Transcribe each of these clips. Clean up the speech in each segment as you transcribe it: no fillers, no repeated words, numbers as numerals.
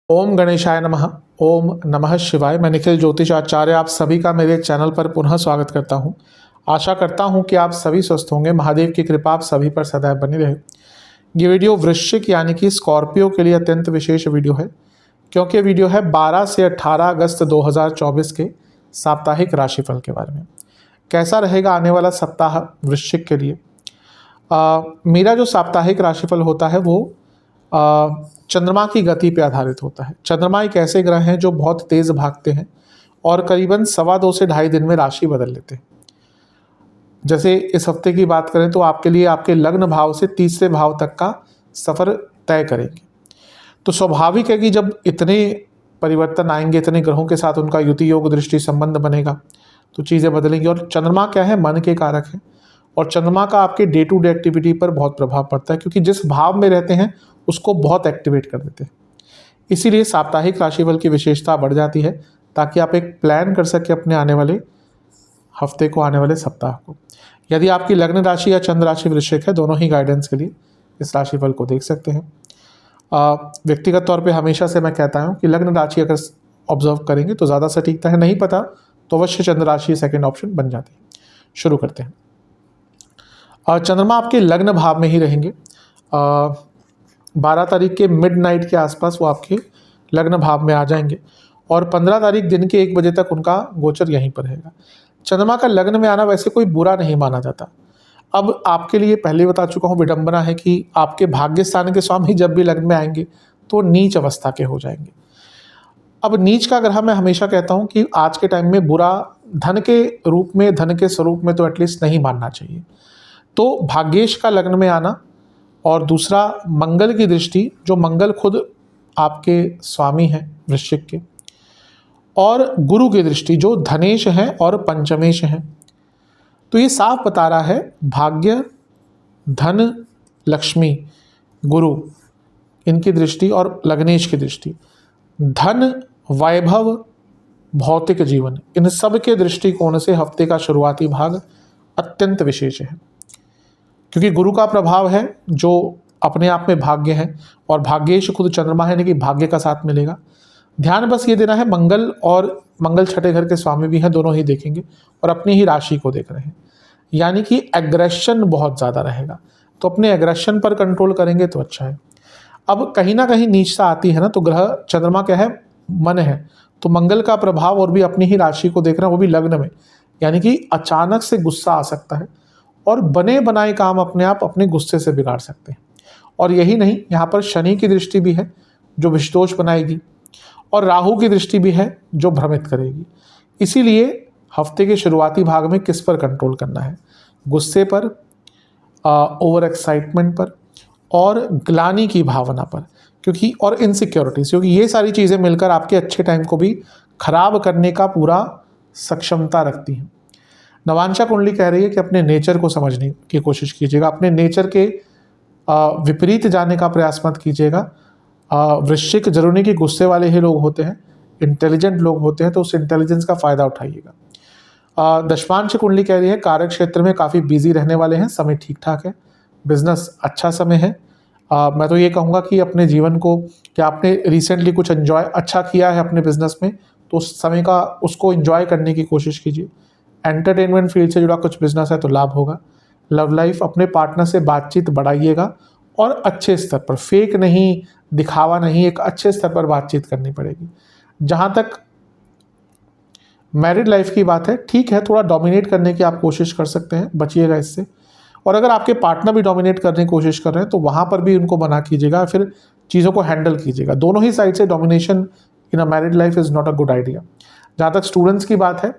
ओम गणेशाय नमः। ओम नमः शिवाय। मैं निखिल ज्योतिष आचार्य आप सभी का मेरे चैनल पर पुनः स्वागत करता हूं। आशा करता हूं कि आप सभी स्वस्थ होंगे। महादेव की कृपा आप सभी पर सदैव बनी रहे। ये वीडियो वृश्चिक यानी कि स्कॉर्पियो के लिए अत्यंत विशेष वीडियो है, क्योंकि वीडियो है 12 से 18 अगस्त 2024 के साप्ताहिक राशिफल के बारे में। कैसा रहेगा आने वाला सप्ताह वृश्चिक के लिए। मेरा जो साप्ताहिक राशिफल होता है वो चंद्रमा की गति पे आधारित होता है। चंद्रमा एक ऐसे ग्रह हैं जो बहुत तेज भागते हैं और करीबन 2.25 से 2.5 दिन में राशि बदल लेते हैं। जैसे इस हफ्ते की बात करें तो आपके लिए आपके लग्न भाव से तीसरे भाव तक का सफर तय करेंगे। तो स्वाभाविक है कि जब इतने परिवर्तन आएंगे, इतने ग्रहों के साथ उनका युति योग दृष्टि संबंध बनेगा तो चीज़ें बदलेंगी। और चंद्रमा क्या है, मन के कारक है और चंद्रमा का आपके डे टू डे एक्टिविटी पर बहुत प्रभाव पड़ता है, क्योंकि जिस भाव में रहते हैं उसको बहुत एक्टिवेट कर देते हैं। इसीलिए साप्ताहिक राशिफल की विशेषता बढ़ जाती है, ताकि आप एक प्लान कर सकें अपने आने वाले हफ्ते को, आने वाले सप्ताह को। यदि आपकी लग्न राशि या चंद्र राशि वृश्चिक है, दोनों ही गाइडेंस के लिए इस राशिफल को देख सकते हैं। व्यक्तिगत तौर पे हमेशा से मैं कहता हूँ कि लग्न राशि अगर ऑब्जर्व करेंगे तो ज़्यादा सटीकता है, नहीं पता तो अवश्य चंद्र राशि सेकेंड ऑप्शन बन जाती है। शुरू करते हैं। चंद्रमा आपके लग्न भाव में ही रहेंगे। 12 तारीख के मिडनाइट के आसपास वो आपके लग्न भाव में आ जाएंगे और 15 तारीख दिन के 1 बजे तक उनका गोचर यहीं पर रहेगा। चंद्रमा का लग्न में आना वैसे कोई बुरा नहीं माना जाता। अब आपके लिए पहले बता चुका हूँ, विडंबना है कि आपके भाग्य स्थान के स्वामी जब भी लग्न में आएंगे तो नीच अवस्था के हो जाएंगे। अब नीच का ग्रह मैं हमेशा कहता हूँ कि आज के टाइम में बुरा धन के रूप में, धन के स्वरूप में तो एटलीस्ट नहीं मानना चाहिए। तो भाग्येश का लग्न में आना और दूसरा मंगल की दृष्टि, जो मंगल खुद आपके स्वामी हैं वृश्चिक के, और गुरु की दृष्टि जो धनेश हैं और पंचमेश हैं, तो ये साफ बता रहा है भाग्य, धन, लक्ष्मी, गुरु, इनकी दृष्टि और लग्नेश की दृष्टि, धन, वैभव, भौतिक जीवन, इन सब के दृष्टिकोण से हफ्ते का शुरुआती भाग अत्यंत विशेष है। क्योंकि गुरु का प्रभाव है जो अपने आप में भाग्य है और भाग्येश खुद चंद्रमा है, यानी कि भाग्य का साथ मिलेगा। ध्यान बस ये देना है, मंगल और मंगल छठे घर के स्वामी भी हैं, दोनों ही देखेंगे और अपनी ही राशि को देख रहे हैं, यानी कि एग्रेशन बहुत ज़्यादा रहेगा। तो अपने एग्रेशन पर कंट्रोल करेंगे तो अच्छा है। अब कहीं ना कहीं नीचता आती है ना, तो ग्रह चंद्रमा क्या है, मन है, तो मंगल का प्रभाव और भी अपनी ही राशि को देख रहे हैं, वो भी लग्न में, यानी कि अचानक से गुस्सा आ सकता है और बने बनाए काम अपने आप अपने गुस्से से बिगाड़ सकते हैं। और यही नहीं, यहाँ पर शनि की दृष्टि भी है जो विषदोष बनाएगी और राहु की दृष्टि भी है जो भ्रमित करेगी। इसीलिए हफ्ते के शुरुआती भाग में किस पर कंट्रोल करना है, गुस्से पर, ओवर एक्साइटमेंट पर और ग्लानि की भावना पर, क्योंकि और इनसिक्योरिटीज, क्योंकि ये सारी चीज़ें मिलकर आपके अच्छे टाइम को भी खराब करने का पूरा सक्षमता रखती हैं। नवांशा कुंडली कह रही है कि अपने नेचर को समझने की कोशिश कीजिएगा, अपने नेचर के विपरीत जाने का प्रयास मत कीजिएगा। वृश्चिक जरूर नहीं कि गुस्से वाले ही लोग होते हैं, इंटेलिजेंट लोग होते हैं, तो उस इंटेलिजेंस का फ़ायदा उठाइएगा। दशमांश कुंडली कह रही है कार्य क्षेत्र में काफ़ी बिजी रहने वाले हैं, समय ठीक ठाक है, बिजनेस अच्छा समय है। मैं तो ये कहूँगा कि अपने जीवन को, क्या आपने रिसेंटली कुछ एंजॉय अच्छा किया है अपने बिजनेस में, तो उस समय का उसको एंजॉय करने की कोशिश कीजिए। एंटरटेनमेंट फील्ड से जुड़ा कुछ बिजनेस है तो लाभ होगा। लव लाइफ, अपने पार्टनर से बातचीत बढ़ाइएगा और अच्छे स्तर पर, फेक नहीं, दिखावा नहीं, एक अच्छे स्तर पर बातचीत करनी पड़ेगी। जहाँ तक मैरिड लाइफ की बात है, ठीक है, थोड़ा डोमिनेट करने की आप कोशिश कर सकते हैं, बचिएगा इससे। और अगर आपके पार्टनर भी डोमिनेट करने की कोशिश कर रहे हैं तो वहाँ पर भी उनको मना कीजिएगा, फिर चीज़ों को हैंडल कीजिएगा। दोनों ही साइड से domination in a married life is not a good idea. जहाँ तक स्टूडेंट्स की बात है,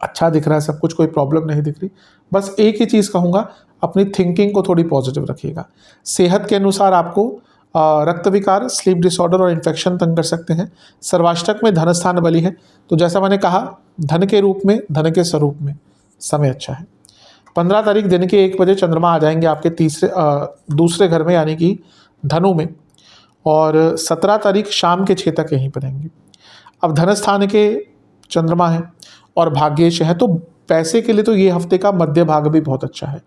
अच्छा दिख रहा है सब कुछ, कोई प्रॉब्लम नहीं दिख रही। बस एक ही चीज़ कहूँगा, अपनी थिंकिंग को थोड़ी पॉजिटिव रखिएगा। सेहत के अनुसार आपको रक्त विकार, स्लीप डिसऑर्डर और इन्फेक्शन तंग कर सकते हैं। सर्वाष्टक में धन स्थान बली है, तो जैसा मैंने कहा, धन के रूप में, धन के स्वरूप में समय अच्छा है। 15 तारीख दिन के 1 बजे चंद्रमा आ जाएंगे आपके दूसरे घर में, यानी कि धनु में, और 17 तारीख शाम के 6 तक यहीं पर रहेंगे। अब धन स्थान के चंद्रमा है और भाग्येश है, तो पैसे के लिए तो ये हफ्ते का मध्य भाग भी बहुत अच्छा है।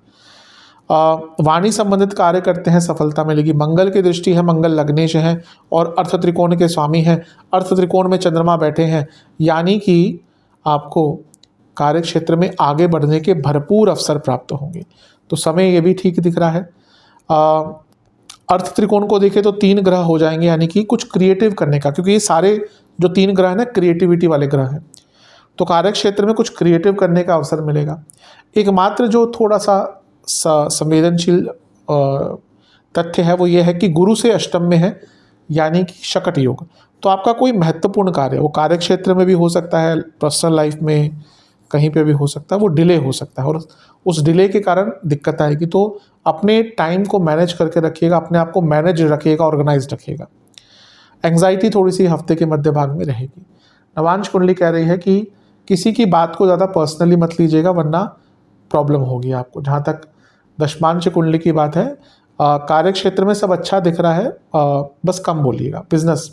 वाणी संबंधित कार्य करते हैं, सफलता मिलेगी। मंगल की दृष्टि है, मंगल लग्नेश है और अर्थ त्रिकोण के स्वामी हैं। अर्थ त्रिकोण में चंद्रमा बैठे हैं, यानी कि आपको कार्य क्षेत्र में आगे बढ़ने के भरपूर अवसर प्राप्त होंगे। तो समय ये भी ठीक दिख रहा है। अर्थ त्रिकोण को देखें तो 3 ग्रह हो जाएंगे, यानी कि कुछ क्रिएटिव करने का, क्योंकि ये सारे जो 3 ग्रह हैं ना क्रिएटिविटी वाले ग्रह हैं, तो कार्य क्षेत्र में कुछ क्रिएटिव करने का अवसर मिलेगा। एकमात्र जो थोड़ा सा संवेदनशील तथ्य है वो ये है कि गुरु से अष्टम में है, यानी कि शकट योग। तो आपका कोई महत्वपूर्ण कार्य, वो कार्य क्षेत्र में भी हो सकता है, पर्सनल लाइफ में कहीं पे भी हो सकता है, वो डिले हो सकता है और उस डिले के कारण दिक्कत आएगी। तो अपने टाइम को मैनेज करके रखिएगा, अपने आप को मैनेज रखिएगा, ऑर्गेनाइज रखिएगा। एंग्जाइटी थोड़ी सी हफ्ते के मध्य भाग में रहेगी। नवांश कुंडली कह रही है कि किसी की बात को ज़्यादा पर्सनली मत लीजिएगा, वरना प्रॉब्लम होगी आपको। जहाँ तक दशमांश कुंडली की बात है, कार्य क्षेत्र में सब अच्छा दिख रहा है, बस कम बोलिएगा। बिजनेस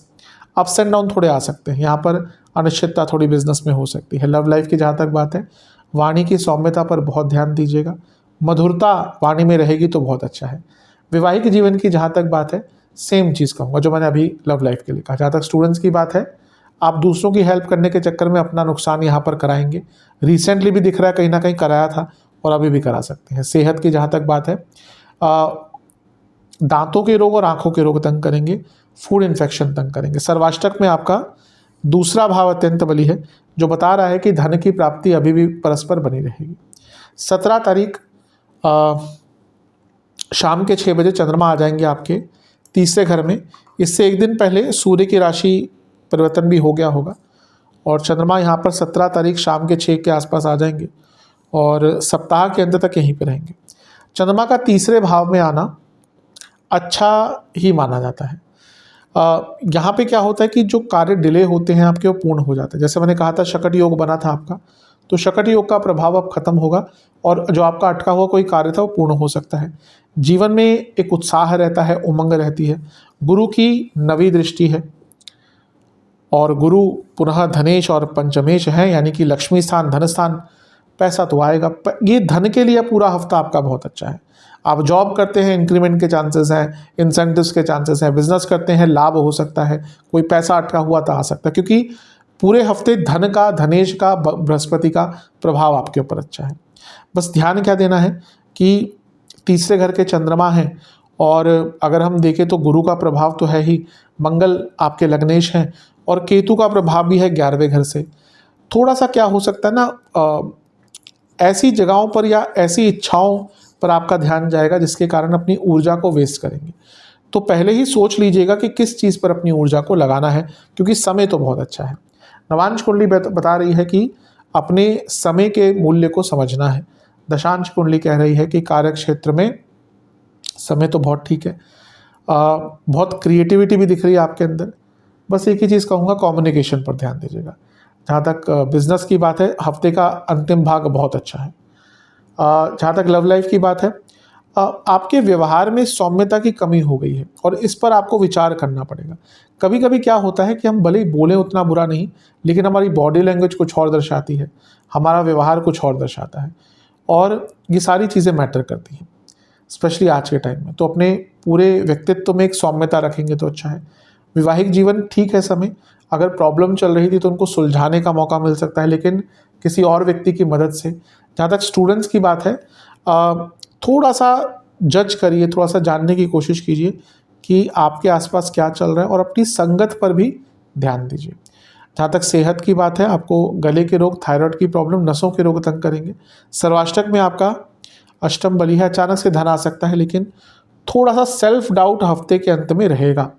अप्स एंड डाउन थोड़े आ सकते हैं, यहाँ पर अनिश्चितता थोड़ी बिजनेस में हो सकती है। लव लाइफ की जहाँ तक बात है, वाणी की सौम्यता पर बहुत ध्यान दीजिएगा, मधुरता वाणी में रहेगी तो बहुत अच्छा है। वैवाहिक जीवन की जहाँ तक बात है, सेम चीज़ कहूँगा जो मैंने अभी लव लाइफ के लिए कहा। जहाँ तक स्टूडेंट्स की बात है, आप दूसरों की हेल्प करने के चक्कर में अपना नुकसान यहाँ पर कराएंगे। रिसेंटली भी दिख रहा है कहीं ना कहीं कराया था और अभी भी करा सकते हैं। सेहत की जहाँ तक बात है, दांतों के रोग और आंखों के रोग तंग करेंगे, फूड इन्फेक्शन तंग करेंगे। सर्वाष्टक में आपका दूसरा भाव अत्यंत बली है, जो बता रहा है कि धन की प्राप्ति अभी भी परस्पर बनी रहेगी। 17 तारीख शाम के 6 बजे चंद्रमा आ जाएंगे आपके तीसरे घर में। इससे एक दिन पहले सूर्य की राशि परिवर्तन भी हो गया होगा और चंद्रमा यहाँ पर 17 तारीख शाम के 6 के आसपास आ जाएंगे और सप्ताह के अंत तक यहीं पर रहेंगे। चंद्रमा का तीसरे भाव में आना अच्छा ही माना जाता है। यहाँ पे क्या होता है कि जो कार्य डिले होते हैं आपके, वो पूर्ण हो जाते हैं। जैसे मैंने कहा था शकट योग बना था आपका, तो शकट योग का प्रभाव अब खत्म होगा और जो आपका अटका हुआ कोई कार्य था वो पूर्ण हो सकता है। जीवन में एक उत्साह रहता है, उमंग रहती है। गुरु की नवी दृष्टि है और गुरु पुनः धनेश और पंचमेश है, यानी कि लक्ष्मी स्थान, धन स्थान, पैसा तो आएगा। ये धन के लिए पूरा हफ्ता आपका बहुत अच्छा है। आप जॉब करते हैं, इंक्रीमेंट के चांसेस हैं, इंसेंटिव्स के चांसेस हैं। बिजनेस करते हैं, लाभ हो सकता है। कोई पैसा अटका हुआ तो आ सकता है, क्योंकि पूरे हफ्ते धन का, धनेश का, बृहस्पति का प्रभाव आपके ऊपर अच्छा है। बस ध्यान क्या देना है कि तीसरे घर के चंद्रमा हैं और अगर हम देखें तो गुरु का प्रभाव तो है ही, मंगल आपके लग्नेश हैं और केतु का प्रभाव भी है 11वें घर से। थोड़ा सा क्या हो सकता है ना, ऐसी जगहों पर या ऐसी इच्छाओं पर आपका ध्यान जाएगा जिसके कारण अपनी ऊर्जा को वेस्ट करेंगे। तो पहले ही सोच लीजिएगा कि किस चीज़ पर अपनी ऊर्जा को लगाना है, क्योंकि समय तो बहुत अच्छा है। नवांश कुंडली बता रही है कि अपने समय के मूल्य को समझना है। दशांश कुंडली कह रही है कि कार्य क्षेत्र में समय तो बहुत ठीक है, बहुत क्रिएटिविटी भी दिख रही है आपके अंदर। बस एक ही चीज़ कहूँगा, कम्युनिकेशन पर ध्यान दीजिएगा। जहाँ तक बिजनेस की बात है, हफ्ते का अंतिम भाग बहुत अच्छा है। जहाँ तक लव लाइफ की बात है, आपके व्यवहार में सौम्यता की कमी हो गई है और इस पर आपको विचार करना पड़ेगा। कभी कभी क्या होता है कि हम भले ही बोलें उतना बुरा नहीं, लेकिन हमारी बॉडी लैंग्वेज कुछ और दर्शाती है, हमारा व्यवहार कुछ और दर्शाता है और ये सारी चीज़ें मैटर करती हैं, स्पेशली आज के टाइम में। तो अपने पूरे व्यक्तित्व में एक सौम्यता रखेंगे तो अच्छा है। वैवाहिक जीवन ठीक है, समय अगर प्रॉब्लम चल रही थी तो उनको सुलझाने का मौका मिल सकता है, लेकिन किसी और व्यक्ति की मदद से। जहाँ तक स्टूडेंट्स की बात है, थोड़ा सा जज करिए, थोड़ा सा जानने की कोशिश कीजिए कि आपके आसपास क्या चल रहा है और अपनी संगत पर भी ध्यान दीजिए। जहाँ तक सेहत की बात है, आपको गले के रोग, थायराइड की प्रॉब्लम, नसों के रोग तंग करेंगे। सर्वाष्टक में आपका अष्टम बली है, अचानक से धन आ सकता है, लेकिन थोड़ा सा सेल्फ डाउट हफ्ते के अंत में रहेगा।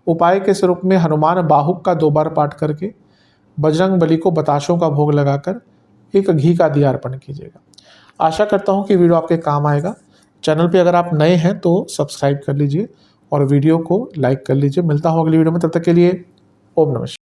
उपाय के स्वरूप में हनुमान बाहुक का 2 बार पाठ करके बजरंग बली को बताशों का भोग लगाकर एक घी का दिया अर्पण कीजिएगा। आशा करता हूँ कि वीडियो आपके काम आएगा। चैनल पे अगर आप नए हैं तो सब्सक्राइब कर लीजिए और वीडियो को लाइक कर लीजिए। मिलता हूँ अगली वीडियो में, तब तक के लिए ओम नमः शिवाय।